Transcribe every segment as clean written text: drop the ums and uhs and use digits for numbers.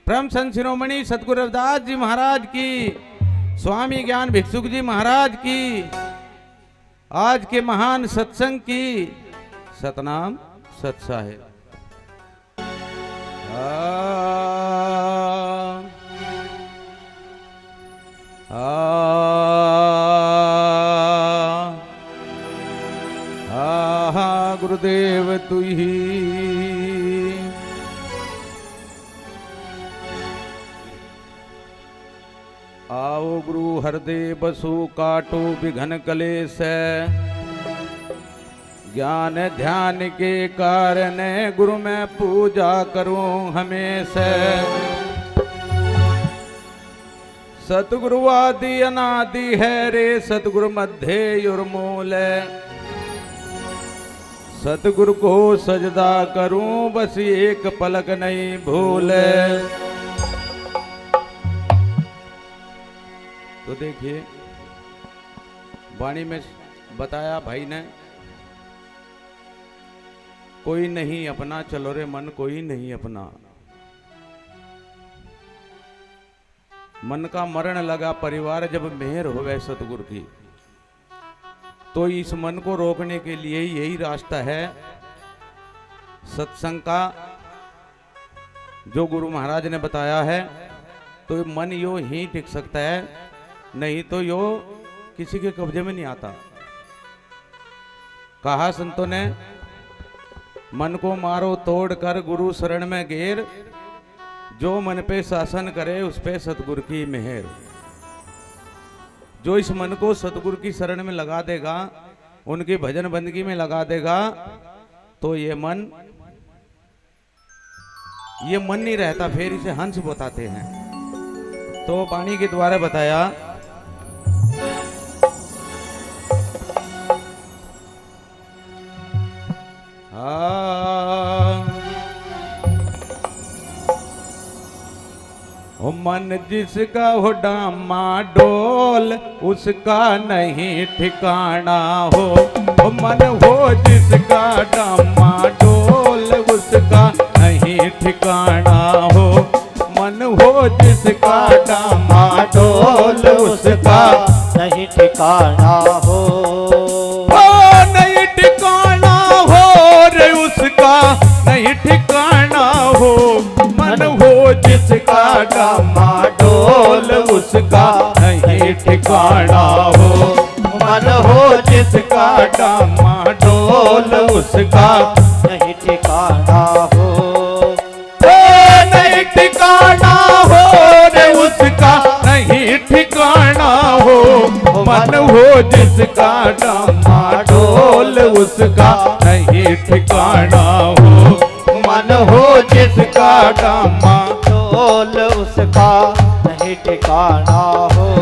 परम संत शिरोमणि सतगुरु रविदास जी महाराज की, स्वामी ज्ञान भिक्षुक जी महाराज की, आज के महान सत्संग की, सतनाम सत्साहिब। गुरुदेव तू ही आओ गुरु हृदय बसु काटो विघन कलेश, ज्ञान ध्यान के कारण गुरु मैं पूजा करूं हमेशा। सतगुरु आदि अनादि है रे सतगुरु मध्य युर्मूल, सतगुरु को सजदा करूं बस एक पलक नहीं भूले। तो देखिए वाणी में बताया भाई ने, कोई नहीं अपना चलो रे मन कोई नहीं अपना। मन का मरण लगा परिवार जब मेहर होवे सतगुरु की, तो इस मन को रोकने के लिए यही रास्ता है सत्संग का, जो गुरु महाराज ने बताया है। तो मन यो ही टिक सकता है, नहीं तो यो किसी के कब्जे में नहीं आता। कहा संतों ने, मन को मारो तोड़ कर गुरु शरण में घेर, जो मन पे शासन करे उस पे सतगुरु की मेहर। जो इस मन को सतगुरु की शरण में लगा देगा, उनकी भजन बंदगी में लगा देगा, तो ये मन नहीं रहता, फिर इसे हंस बताते हैं। तो वाणी के द्वारा बताया, मन जिसका हो डामा डोल उसका नहीं ठिकाना हो। मन हो जिसका डामा डोल उसका नहीं ठिकाना हो। मन हो जिसका डामा डोल उसका नहीं ठिकाना हो। नहीं ठिकाना हो रे उसका नहीं ठिकाना हो। मन हो जिसका डामा डोल उसका नहीं ठिकाना हो। मन हो जिसका डामा डोल उसका नहीं ठिकाना हो। नहीं ठिकाना हो रे उसका नहीं ठिकाना हो। मन हो जिसका डामा डोल उसका नहीं ठिकाना हो। मन हो जिसका डामा डोल उसका नहीं ठिकाना हो।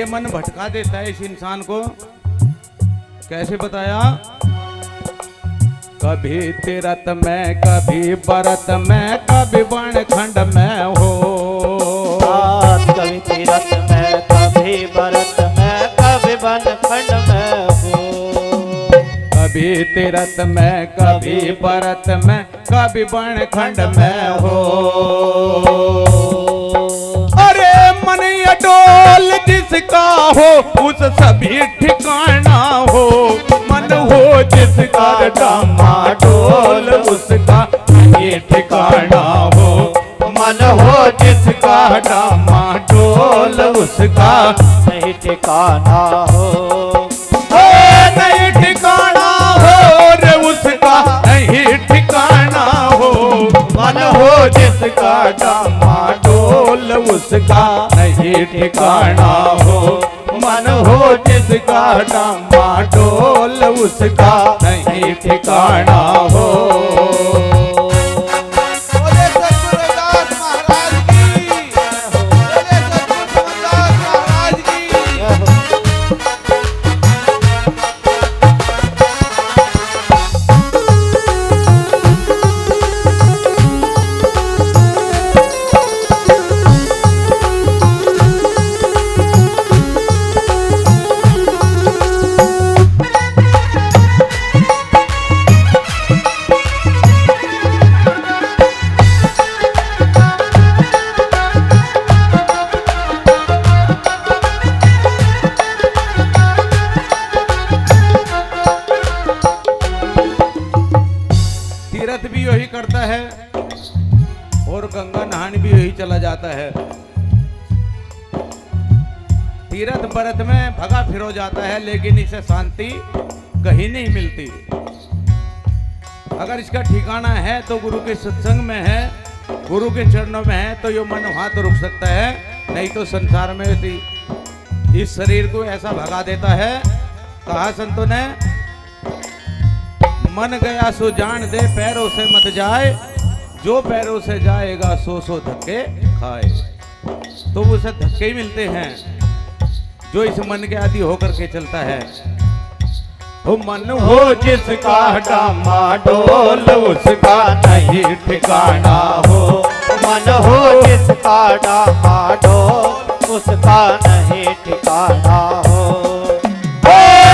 मन भटका देता है इस इंसान को। कैसे बताया, कभी तीरथ में कभी बरत में कभी बन खंड में हो। कभी तीरथ में कभी बरत में कभी बन खंड में हो। कभी तीरथ में कभी बरत में कभी बन खंड में हो। अरे मन अडोल जिसका हो उस सभी ठिकाना हो। मन हो जिसका डामा डोल उसका ये ठिकाना हो। मन हो जिसका डामा डोल उसका नहीं ठिकाना हो। नहीं ठिकाना ठिकाना हो। मन हो जिसका डामाडोल उसका नहीं ठिकाना हो। बोले सद्गुरु रविदास महाराज की, बोले सद्गुरु रविदास महाराज की। तीर्थ भी यही करता है और गंगा नहाने भी यही चला जाता है। तीर्थ व्रत में भगा फिर हो जाता है, लेकिन इसे शांति कहीं नहीं मिलती। अगर इसका ठिकाना है तो गुरु के सत्संग में है, गुरु के चरणों में है, तो ये मन वहां तो रुक सकता है, नहीं तो संसार में इस शरीर को ऐसा भगा देता है। कहा संतों ने, मन गया सो जान दे, पैरों से मत जाए, जो पैरों से जाएगा सो सो धक्के खाए। तो उसे धक्के ही मिलते हैं जो इस मन के आदि होकर के चलता है। ओ मन हो जिसका डामाडोल उसका नहीं ठिकाना हो। मन हो जिसका डामाडोल उसका नहीं ठिकाना हो।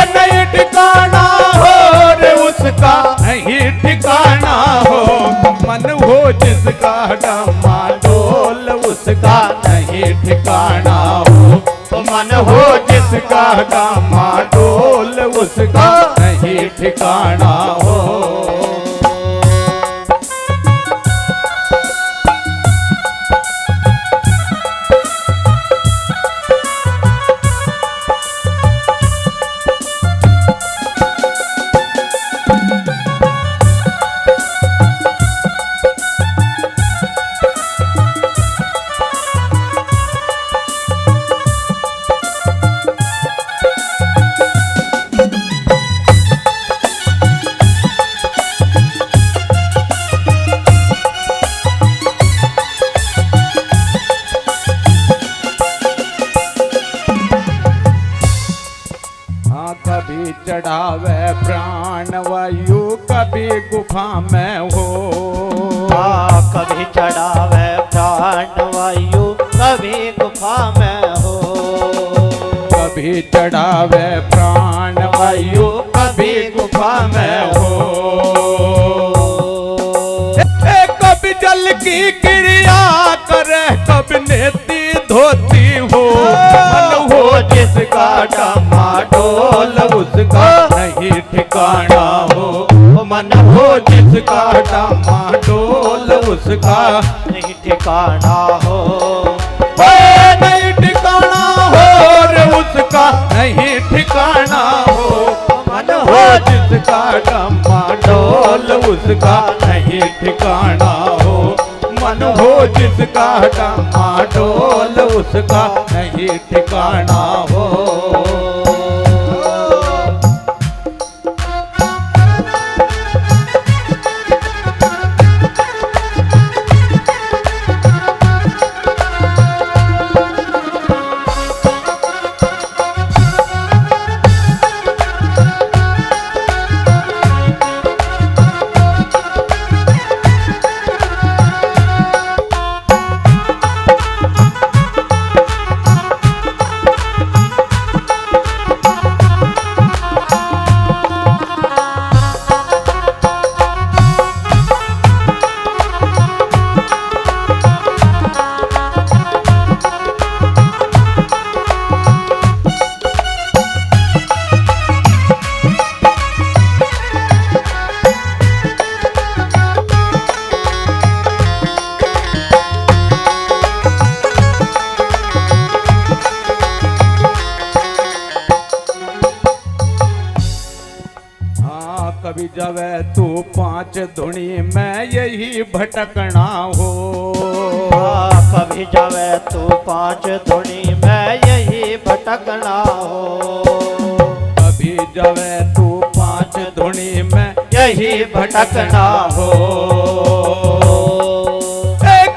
नहीं ठिकाना हो रे उसका नहीं ठिकाना हो। मन हो जिसका डामाडोल उसका नहीं ठिकाना हो। मन हो जिसका डामाडोल उसका नहीं ठिकाना हो। कभी चढ़ावे प्राण वायु कभी गुफा में हो। कभी चढ़ावे प्राण वायु कभी गुफा में हो। कभी चढ़ावे प्राण वायु कभी गुफा में हो। कभी जल की क्रिया करे कभी नेति धोती हो। मन हो जिसका डामाडोल उसका नहीं ठिकाना हो। मन हो जिसका डामाडोल उसका नहीं ठिकाना हो। नहीं ठिकाना हो रे उसका नहीं ठिकाना हो। मन हो जिसका डामाडोल उसका नहीं ठिकाना हो। मन हो जिसका डामाडोल उसका नहीं ठिकाना हो। कभी जावे तू पांच धुनी में यही भटकना हो। कभी जावे तू पांच धुनी में भटकना हो। कभी जवे तू पांच धुनी में यही भटकना हो।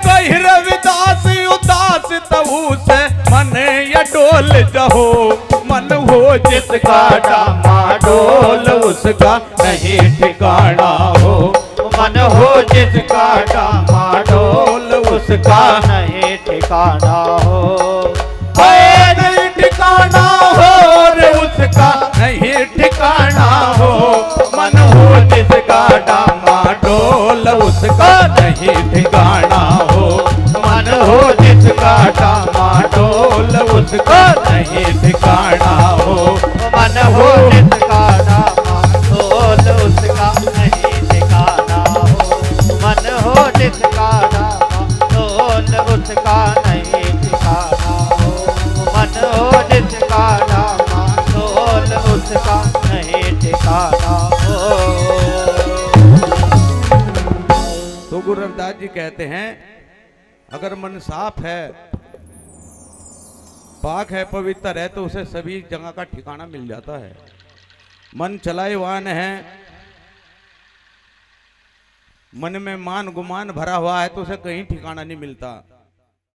कही रविदास उदास तबू से मन या डोल जहो, मन हो जिसका डामाडोल उसका नहीं ठिकाना हो। मन हो जिसका डामाडोल उसका नहीं ठिकाना हो। नहीं ठिकाना हो रे उसका नहीं ठिकाना हो। मन हो जिसका डामाडोल उसका नहीं ठिकाना हो। मन हो जिसका डामाडोल उसका नहीं ठिकाना हो। मन हो जिसका डामाडोल उसका नहीं ठिकाना हो। मन हो जिसका डामाडोल उसका नहीं ठिकाना हो। मन हो जिसका डामाडोल उसका नहीं ठिकाना हो। तो गुरु रविदास जी कहते हैं अगर मन साफ है, पाक है, पवित्र है तो उसे सभी जगह का ठिकाना मिल जाता है। मन चलायवान है, मन में मान गुमान भरा हुआ है तो उसे कहीं ठिकाना नहीं मिलता।